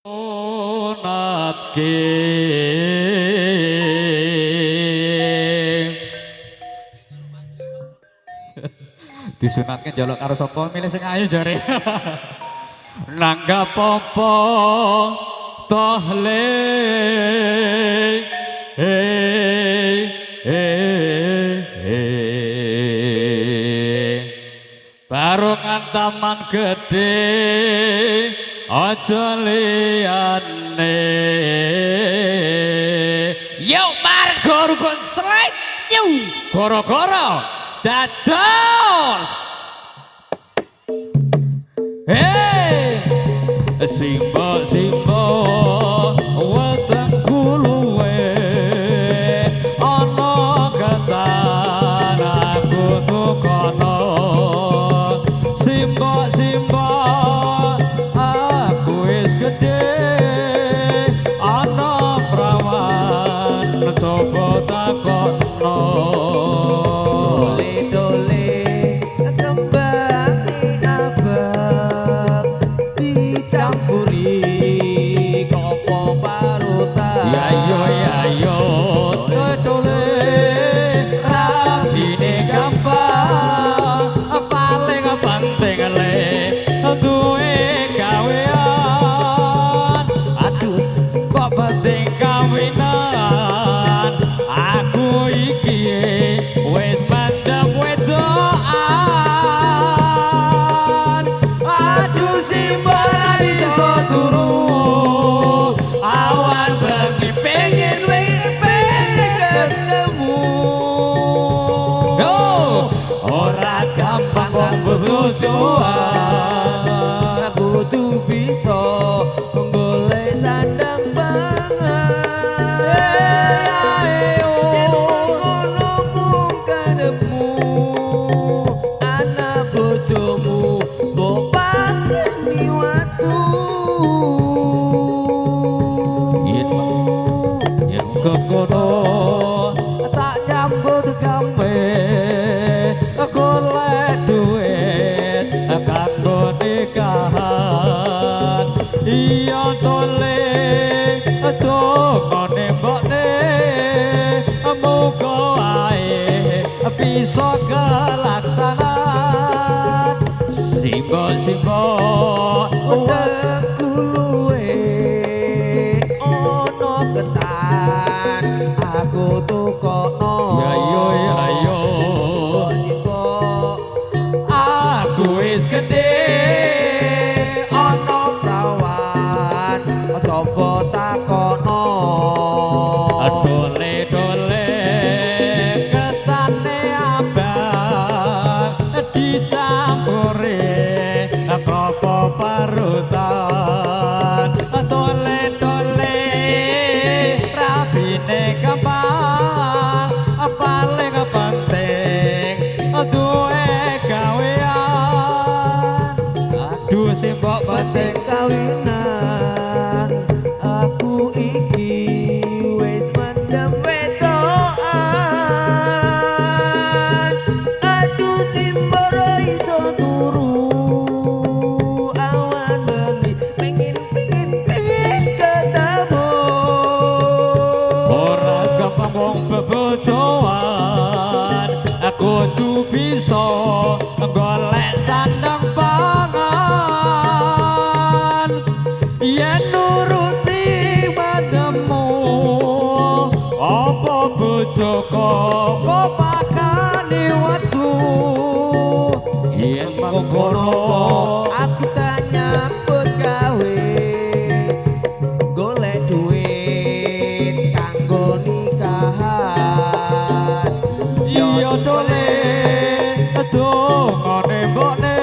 Natke disunatke njaluk karo sapa milih sing ayu jare nangga popo tohle barongan taman gede aja liyane yo margo rukun selek yo goro-goro dados hey simbo weteng kuluwe ana ketan aku tukono simbo gede ana prawan coba takono dole kembang abang dicampuri kopo parutan ya yo dole rabine gampang paling penting le duwe gawean aduh kok penting kawinan aku iki wis mandang wedokan aduh simbol iso turu awan bengi pengen ketemu yo ora gampang wong bebujuan kudu bisa golek sandang pangan yen ngono mung kademu anak bojomu mbok pateni watu yen kesono tak nyambut gawe golek duit kanggo nikahan iya tole dongane mbokne muga ae bisa kelaksanan simbo Weteku luwe ono ketan aku tukono ya yo aku wis gede ono prawan coba takono dole ketane abang dicampuri klopo parutan dole rabine gampang paling penting duwe gawean aduh simbok penting kawinan aku iki wis mendem wedokan aduh simboro iso turu awan bengi pengen ketemu ora gampang wong bebojoan aku tuh bisa golek sandang pangan yen nuruti mademu apa bojoko kok pakane watu yen mangkono aku tak nyambut gawe golek duit kanggo nikahan iya dole dongane mbokne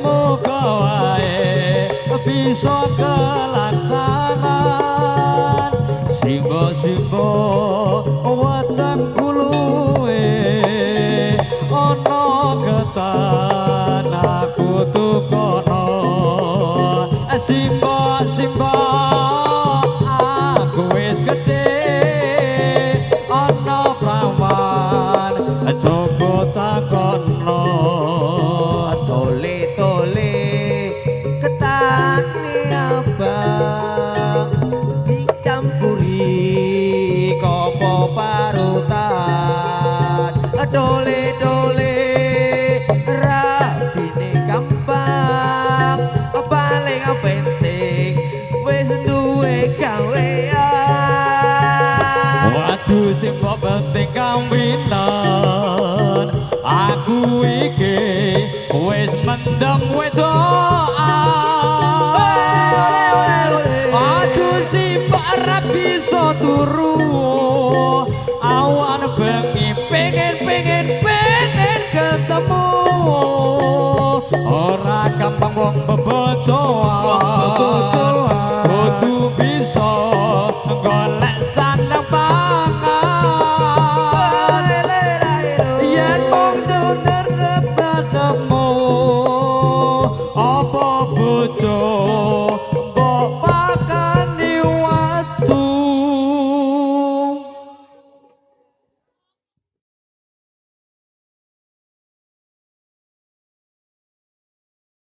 muga wae bisa kelaksanan simbo weteng kuluwe ana ketan dole dole rapine gampang paling penting wis duwe gawean waduh sing kok penting kawinan aku iki wis mendem wedokan aduh si ora bisa turu awan bengi pengen ketemu ora gampang wong bebojoan kudu bisa golek sandang pangan yen mung denger ketemu apa bojo